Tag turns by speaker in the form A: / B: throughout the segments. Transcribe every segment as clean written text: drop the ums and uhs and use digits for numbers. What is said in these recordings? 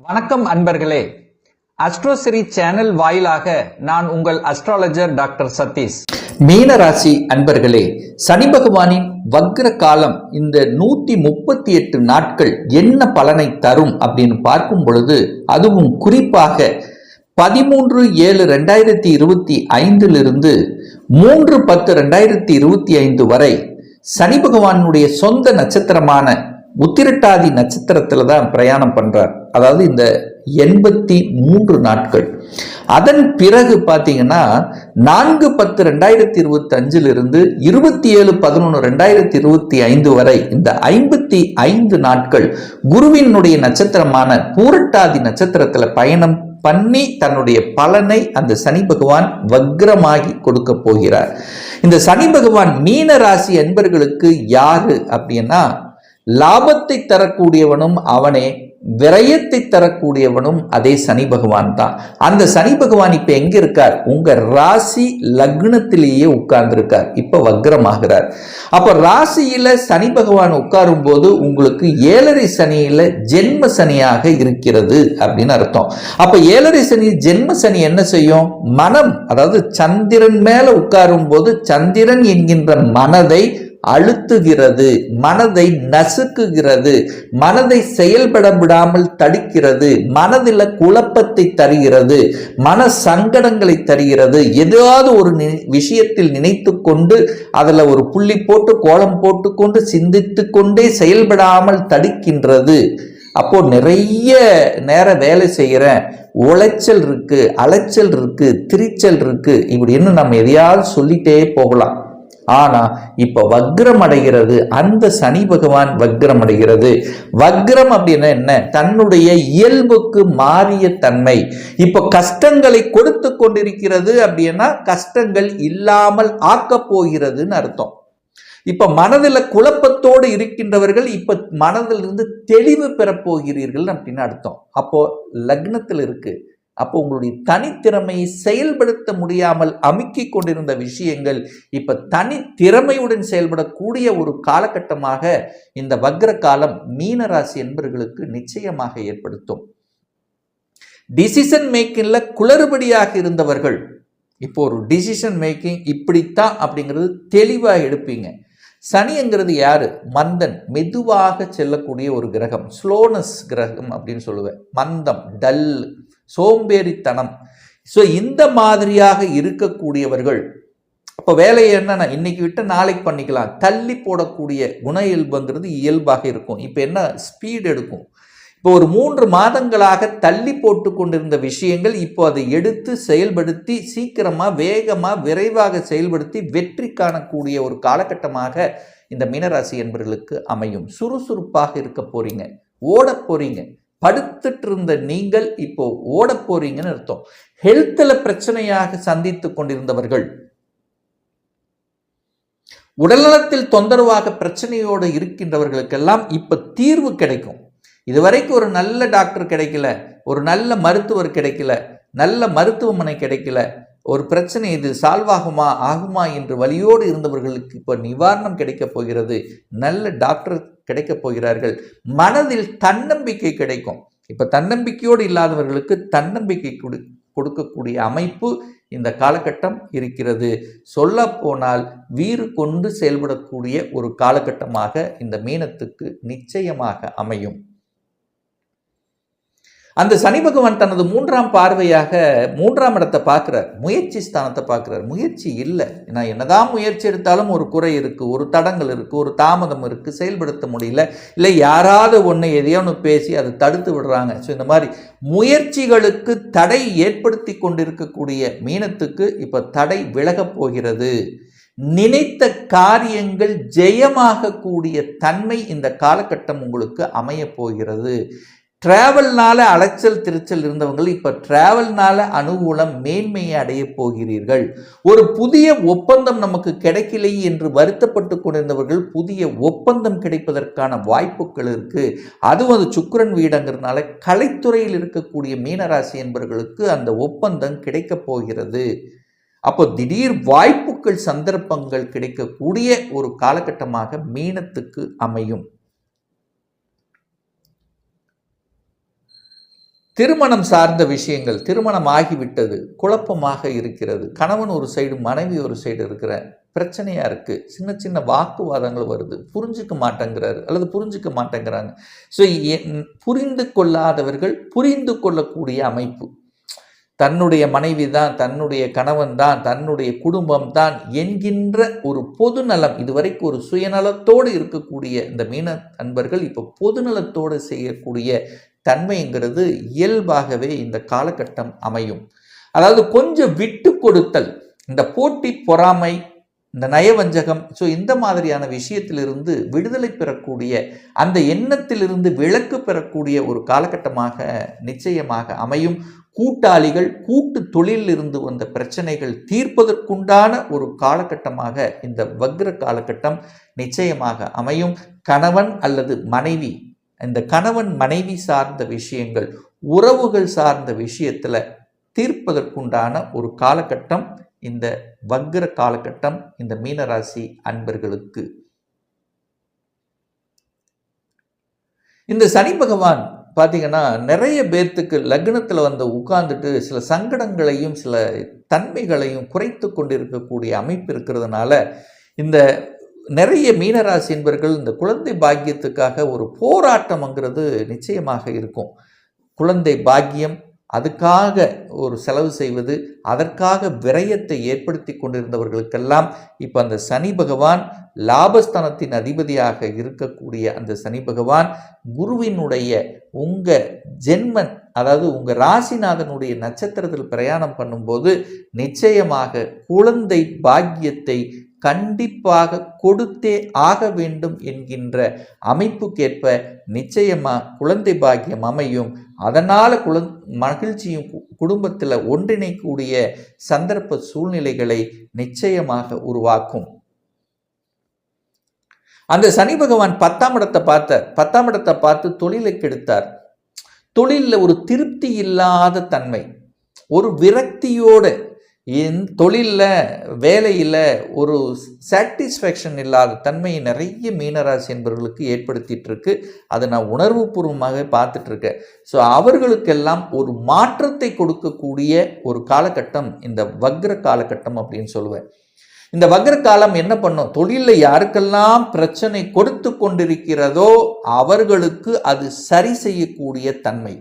A: வணக்கம் அன்பர்களே. அஸ்ட்ரோசிரி சேனல் வாயிலாக நான் உங்கள் அஸ்ட்ராலஜர் டாக்டர் சதீஷ். மீனராசி அன்பர்களே, சனி பகவானின் வக்ர காலம் இந்த 138 நாட்கள் என்ன பலனை தரும் அப்படின்னு பார்க்கும் பொழுது, அதுவும் குறிப்பாக 13/7/2025 3/10/2025 வரை சனி பகவானுடைய சொந்த நட்சத்திரமான உத்திரட்டாதி நட்சத்திரத்துல தான் பிரயாணம் பண்றார். அதாவது இந்த 83 நாட்கள். அதன் பிறகு பார்த்தீங்கன்னா 4/10/2025 27/11/2025 வரை இந்த 55 நாட்கள் குருவினுடைய நட்சத்திரமான பூரட்டாதி நட்சத்திரத்துல பயணம் பண்ணி தன்னுடைய பலனை அந்த சனி பகவான் வக்ரமாகி கொடுக்க போகிறார். இந்த சனி பகவான் மீன ராசி அன்பர்களுக்கு யாரு அப்படின்னா, லாபத்தை தரக்கூடியவனும் அவனே, விரயத்தை தரக்கூடியவனும் அதே சனி பகவான் தான். அந்த சனி பகவான் இப்ப எங்க இருக்கார்? உங்க ராசி லக்னத்திலேயே உட்கார்ந்து இருக்கார். இப்ப வக்ரமாகிறார். அப்ப ராசியில சனி பகவான் உட்காரும் போது உங்களுக்கு 7.5 சனியில ஜென்ம சனியாக இருக்கிறது அப்படின்னு அர்த்தம். அப்ப 7.5 சனி ஜென்ம சனி என்ன செய்யும்? மனம், அதாவது சந்திரன் மேல உட்காரும் போது சந்திரன் என்கின்ற மனதை அழுத்துகிறது, மனதை நசுக்குகிறது, மனதை செயல்பட விடாமல் தடுக்கிறது, மனதில் குழப்பத்தை தருகிறது, மன சங்கடங்களை தருகிறது. ஏதாவது ஒரு விஷயத்தில் நினைத்து கொண்டு அதில் ஒரு புள்ளி போட்டு கோலம் போட்டுக்கொண்டு சிந்தித்து கொண்டே செயல்படாமல் தடுக்கின்றது. அப்போ நிறைய நேரம் வேலை செய்கிறேன், உளைச்சல் இருக்கு, அலைச்சல் இருக்கு, திரிச்சல் இருக்கு, இப்படின்னு நம்ம எதையாவது சொல்லிட்டே போகலாம். ஆனா இப்ப வக்ரம் அடைகிறது, அந்த சனி பகவான் வக்ரம் அடைகிறது. வக்ரம் அப்படின்னா என்ன? தன்னுடைய இயல்புக்கு மாறிய தன்மை. இப்ப கஷ்டங்களை கொடுத்து கொண்டிருக்கிறது அப்படின்னா கஷ்டங்கள் இல்லாமல் ஆக்க போகிறதுன்னு அர்த்தம். இப்ப மனதில் குழப்பத்தோடு இருக்கின்றவர்கள் இப்ப மனதிலிருந்து தெளிவு பெறப்போகிறீர்கள் அப்படின்னு அர்த்தம். அப்போ லக்னத்தில் இருக்கு. அப்போ உங்களுடைய தனித்திறமையை செயல்படுத்த முடியாமல் அமுக்கிக் கொண்டிருந்த விஷயங்கள் இப்ப தனித்திறமையுடன் செயல்படக்கூடிய ஒரு காலகட்டமாக இந்த வக்ர காலம் மீனராசி என்பவர்களுக்கு நிச்சயமாக ஏற்படுத்தும். டிசிஷன் மேக்கிங்ல குளறுபடியாக இருந்தவர்கள் இப்போ ஒரு டிசிஷன் மேக்கிங் இப்படித்தான் அப்படிங்கிறது தெளிவாக எடுப்பீங்க. சனிங்கிறது யாரு? மந்தன், மெதுவாக செல்லக்கூடிய ஒரு கிரகம், ஸ்லோனஸ் கிரகம் அப்படின்னு சொல்லுவேன். மந்தம், டல், சோம்பேறித்தனம். ஸோ இந்த மாதிரியாக இருக்கக்கூடியவர்கள் அப்போ வேலையை என்னன்னா இன்னைக்கு விட்டு நாளைக்கு பண்ணிக்கலாம், தள்ளி போடக்கூடிய குண இயல்புங்கிறது இயல்பாக இருக்கும். இப்போ என்ன ஸ்பீட் எடுக்கும்? இப்போ ஒரு 3 மாதங்களாக தள்ளி போட்டு கொண்டிருந்த விஷயங்கள் இப்போ அதை எடுத்து செயல்படுத்தி சீக்கிரமா வேகமா விரைவாக செயல்படுத்தி வெற்றி காணக்கூடிய ஒரு காலகட்டமாக இந்த மீனராசி என்பவர்களுக்கு அமையும். சுறுசுறுப்பாக இருக்க போறீங்க, ஓட போறீங்க. படுத்துட்டு இருந்த நீங்கள் இப்போ ஓட போறீங்கன்னு அர்த்தம். ஹெல்த்ல பிரச்சனையாக சந்தித்து கொண்டிருந்தவர்கள், உடல்நலத்தில் தொந்தரவாக பிரச்சனையோடு இருக்கின்றவர்களுக்கெல்லாம் இப்ப தீர்வு கிடைக்கும். இதுவரைக்கும் ஒரு நல்ல டாக்டர் கிடைக்கல, ஒரு நல்ல மருத்துவர் கிடைக்கல, நல்ல மருத்துவமனை கிடைக்கல, ஒரு பிரச்சனை இது சால்வ் ஆகுமா என்று வலியோடு இருந்தவர்களுக்கு இப்போ நிவாரணம் கிடைக்க போகிறது. நல்ல டாக்டர் கிடைக்க போகிறார்கள். மனதில் தன்னம்பிக்கை கிடைக்கும். இப்ப தன்னம்பிக்கையோடு இல்லாதவர்களுக்கு தன்னம்பிக்கை கொடுக்கக்கூடிய அமைப்பு இந்த காலகட்டம் இருக்கிறது. சொல்ல போனால் வீறு கொண்டு செயல்படக்கூடிய ஒரு காலகட்டமாக இந்த மீனத்துக்கு நிச்சயமாக அமையும். அந்த சனி பகவான் தனது 3ஆம் பார்வையாக 3ஆம் இடத்தை பார்க்கிறார், முயற்சி ஸ்தானத்தை பார்க்கிறார். முயற்சி இல்லை, நான் என்னதான் முயற்சி எடுத்தாலும் ஒரு குறை இருக்கு, ஒரு தடங்கள் இருக்கு, ஒரு தாமதம் இருக்கு, செயல்படுத்த முடியல, இல்லை யாராவது ஒன்று எதையோ ஒன்று பேசி அதை தடுத்து விடுறாங்க. ஸோ இந்த மாதிரி முயற்சிகளுக்கு தடை ஏற்படுத்தி கொண்டிருக்கக்கூடிய மீனத்துக்கு இப்போ தடை விலகப் போகிறது. நினைத்த காரியங்கள் ஜெயமாக கூடிய தன்மை இந்த காலகட்டம் உங்களுக்கு அமைய போகிறது. டிராவல்னால அலைச்சல் திருச்சல் இருந்தவர்கள் இப்ப டிராவல்னால அனுகூலம் மேன்மையை அடைய போகிறீர்கள். ஒரு புதிய ஒப்பந்தம் நமக்கு கிடைக்கலையே என்று வருத்தப்பட்டு கொண்டிருந்தவர்கள் புதிய ஒப்பந்தம் கிடைப்பதற்கான வாய்ப்புகள் இருக்கு. அதுவும் அது சுக்கிரன் வீடுங்கிறதுனால கலைத்துறையில் இருக்கக்கூடிய மீனராசி என்பவர்களுக்கு அந்த ஒப்பந்தம் கிடைக்க போகிறது. அப்போ திடீர் வாய்ப்புகள் சந்தர்ப்பங்கள் கிடைக்கக்கூடிய ஒரு காலகட்டமாக மீனத்துக்கு அமையும். திருமணம் சார்ந்த விஷயங்கள், திருமணம் ஆகிவிட்டது, குழப்பமாக இருக்கிறது, கணவன் ஒரு சைடு மனைவி ஒரு சைடு இருக்கிற பிரச்சனையாக இருக்குது, சின்ன சின்ன வாக்குவாதங்கள் வருது, புரிஞ்சுக்க மாட்டேங்கிறாரு அல்லது புரிஞ்சுக்க மாட்டேங்கிறாங்க. ஸோ புரிந்து கொள்ளாதவர்கள் புரிந்து கொள்ளக்கூடிய அமைப்பு, தன்னுடைய மனைவி தான், தன்னுடைய கணவன் தான், தன்னுடைய குடும்பம் தான் என்கின்ற ஒரு பொதுநலம், இதுவரைக்கும் ஒரு சுயநலத்தோடு இருக்கக்கூடிய இந்த மீன அன்பர்கள் இப்போ பொதுநலத்தோடு செய்யக்கூடிய தன்மைங்கிறது இயல்பாகவே இந்த காலகட்டம் அமையும். அதாவது கொஞ்சம் விட்டு கொடுத்தல், இந்த போட்டி பொறாமை, இந்த நயவஞ்சகம், ஸோ இந்த மாதிரியான விஷயத்திலிருந்து விடுதலை பெறக்கூடிய, அந்த எண்ணத்திலிருந்து விலக்கு பெறக்கூடிய ஒரு காலகட்டமாக நிச்சயமாக அமையும். கூட்டாளிகள், கூட்டு தொழிலில் இருந்து வந்த பிரச்சனைகள் தீர்ப்பதற்குண்டான ஒரு காலகட்டமாக இந்த வக்ர காலகட்டம் நிச்சயமாக அமையும். கணவன் அல்லது மனைவி, இந்த கணவன் மனைவி சார்ந்த விஷயங்கள், உறவுகள் சார்ந்த விஷயத்தில் தீர்ப்பதற்குண்டான ஒரு காலகட்டம் இந்த வக்ர காலகட்டம் இந்த மீனராசி அன்பர்களுக்கு. இந்த சனி பகவான் பார்த்தீங்கன்னா நிறைய பேர்த்துக்கு லக்னத்தில் வந்து உட்கார்ந்துட்டு சில சங்கடங்களையும் சில தன்மைகளையும் குறைத்து கொண்டிருக்கக்கூடிய அமைப்பு இருக்கிறதுனால இந்த நிறைய மீனராசி என்பவர்கள் இந்த குழந்தை பாக்கியத்துக்காக ஒரு போராட்டம்ங்கிறது நிச்சயமாக இருக்கும். குழந்தை பாக்கியம், அதுக்காக ஒரு செலவு செய்வது, அதற்காக விரயத்தை ஏற்படுத்தி கொண்டிருந்தவர்களுக்கெல்லாம் இப்போ அந்த சனி பகவான், லாபஸ்தானத்தின் அதிபதியாக இருக்கக்கூடிய அந்த சனி பகவான் குருவினுடைய உங்கள் ஜென்மன், அதாவது உங்கள் ராசிநாதனுடைய நட்சத்திரத்தில் பிரயாணம் பண்ணும்போது நிச்சயமாக குழந்தை பாக்கியத்தை கண்டிப்பாக கொடுத்தே ஆக வேண்டும் என்கின்ற அமைப்புக்கேற்ப நிச்சயமாக குழந்தை பாக்கியம் அமையும். அதனால் மகிழ்ச்சியும் குடும்பத்தில் ஒன்றிணைக்கூடிய சந்தர்ப்ப சூழ்நிலைகளை நிச்சயமாக உருவாக்கும். அந்த சனி பகவான் 10ஆம் இடத்தை பார்த்து தொழிலை கெடுத்தார். தொழிலில் ஒரு திருப்தி இல்லாத தன்மை, ஒரு விரக்தியோடு, தொழிலில் வேலையில் ஒரு சாட்டிஸ்ஃபேக்ஷன் இல்லாத தன்மையை நிறைய மீனராசி என்பவர்களுக்கு ஏற்படுத்திட்டு இருக்கு. அதை நான் உணர்வுபூர்வமாக பார்த்துட்ருக்கேன். ஸோ அவர்களுக்கெல்லாம் ஒரு மாற்றத்தை கொடுக்கக்கூடிய ஒரு காலகட்டம் இந்த வக்ர காலகட்டம் அப்படின்னு சொல்லுவேன். இந்த வக்ர காலம் என்ன பண்ணும், தொழிலில் யாருக்கெல்லாம் பிரச்சனை கொடுத்து கொண்டிருக்கிறதோ அவர்களுக்கு அது சரி செய்யக்கூடிய தன்மை.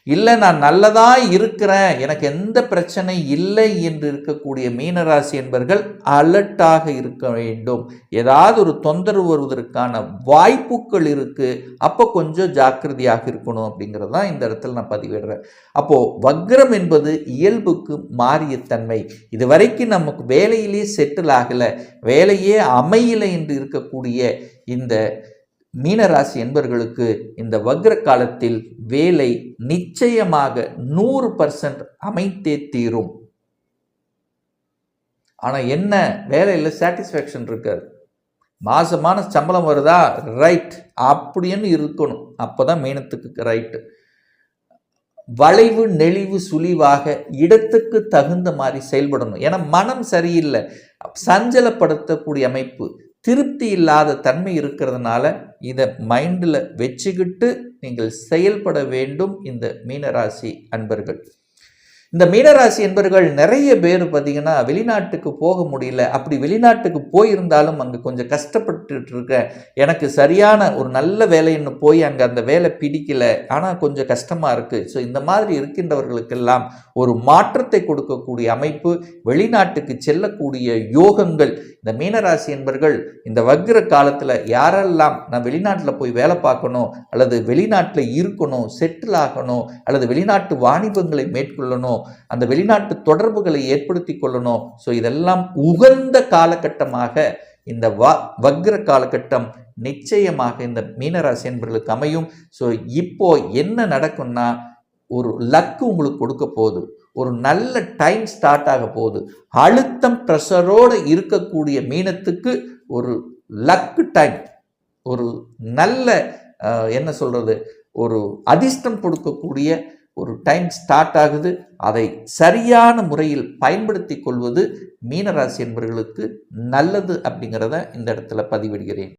A: இல்லை நான் நல்லதாக இருக்கிறேன், எனக்கு எந்த பிரச்சனை இல்லை என்று இருக்கக்கூடிய மீனராசி என்பவர்கள் அலர்ட்டாக இருக்க வேண்டும். ஏதாவது ஒரு தொந்தரவு வருவதற்கான வாய்ப்புகள் இருக்குது, அப்போ கொஞ்சம் ஜாக்கிரதையாக இருக்கணும் அப்படிங்கிறது தான் இந்த இடத்துல நான் பதிவிடுறேன். அப்போது வக்ரம் என்பது இயல்புக்கு மாறிய தன்மை. இது வரைக்கும் நமக்கு வேலையிலே செட்டில் ஆகலை, வேலையே அமையலை என்று இருக்கக்கூடிய இந்த மீனராசி என்பவர்களுக்கு இந்த வக்ர காலத்தில் வேலை நிச்சயமாக 100% அமைத்தே தீரும். ஆனால் என்ன, வேலையில் சாட்டிஸ்ஃபேக்ஷன் இருக்காது. மாசமான சம்பளம் வருதா, ரைட் அப்படின்னு இருக்கணும், அப்போ தான் மீனத்துக்கு ரைட்டு. வளைவு நெளிவு சுழிவாக இடத்துக்கு தகுந்த மாதிரி செயல்படணும். ஏன்னா மனம் சரியில்லை, சஞ்சலப்படுத்தக்கூடிய அமைப்பு, திருப்தி இல்லாத தன்மை இருக்கிறதுனால இதை மைண்டில் வச்சுக்கிட்டு நீங்கள் செயல்பட வேண்டும் இந்த மீனராசி அன்பர்கள். இந்த மீனராசி என்பவர்கள் நிறைய பேர் பார்த்தீங்கன்னா வெளிநாட்டுக்கு போக முடியல. அப்படி வெளிநாட்டுக்கு போயிருந்தாலும் அங்கே கொஞ்சம் கஷ்டப்பட்டு இருக்க, எனக்கு சரியான ஒரு நல்ல வேலைன்னு போய் அங்கே அந்த வேலை பிடிக்கல, ஆனால் கொஞ்சம் கஷ்டமாக இருக்குது. ஸோ இந்த மாதிரி இருக்கின்றவர்களுக்கெல்லாம் ஒரு மாற்றத்தை கொடுக்கக்கூடிய அமைப்பு, வெளிநாட்டுக்கு செல்லக்கூடிய யோகங்கள் இந்த மீனராசி என்பவர்கள் இந்த வக்ர காலத்தில் யாரெல்லாம் நான் வெளிநாட்டில் போய் வேலை பார்க்கணும் அல்லது வெளிநாட்டில் இருக்கணும், செட்டில் ஆகணும் அல்லது வெளிநாட்டு வாணிபங்களை மேற்கொள்ளணும், அந்த வெளிநாட்டு தொடர்புகளை ஏற்படுத்தி கொள்ளணும். ஸோ இதெல்லாம் உகந்த காலகட்டமாக இந்த வக்ர காலகட்டம் நிச்சயமாக இந்த மீனராசி என்பவர்களுக்கு அமையும். ஸோ இப்போ என்ன நடக்கும்னா, ஒரு லக்கு உங்களுக்கு கொடுக்க போகுது, ஒரு நல்ல டைம் ஸ்டார்ட் ஆக போகுது. அழுத்தம் ப்ரெஷரோடு இருக்கக்கூடிய மீனத்துக்கு ஒரு லக்கு டைம், ஒரு நல்ல என்ன சொல்றது, ஒரு அதிர்ஷ்டம் கொடுக்கக்கூடிய ஒரு டைம் ஸ்டார்ட் ஆகுது. அதை சரியான முறையில் பயன்படுத்தி கொள்வது மீனராசி என்பவர்களுக்கு நல்லது அப்படிங்கிறத இந்த இடத்துல பதிவிடுகிறேன்.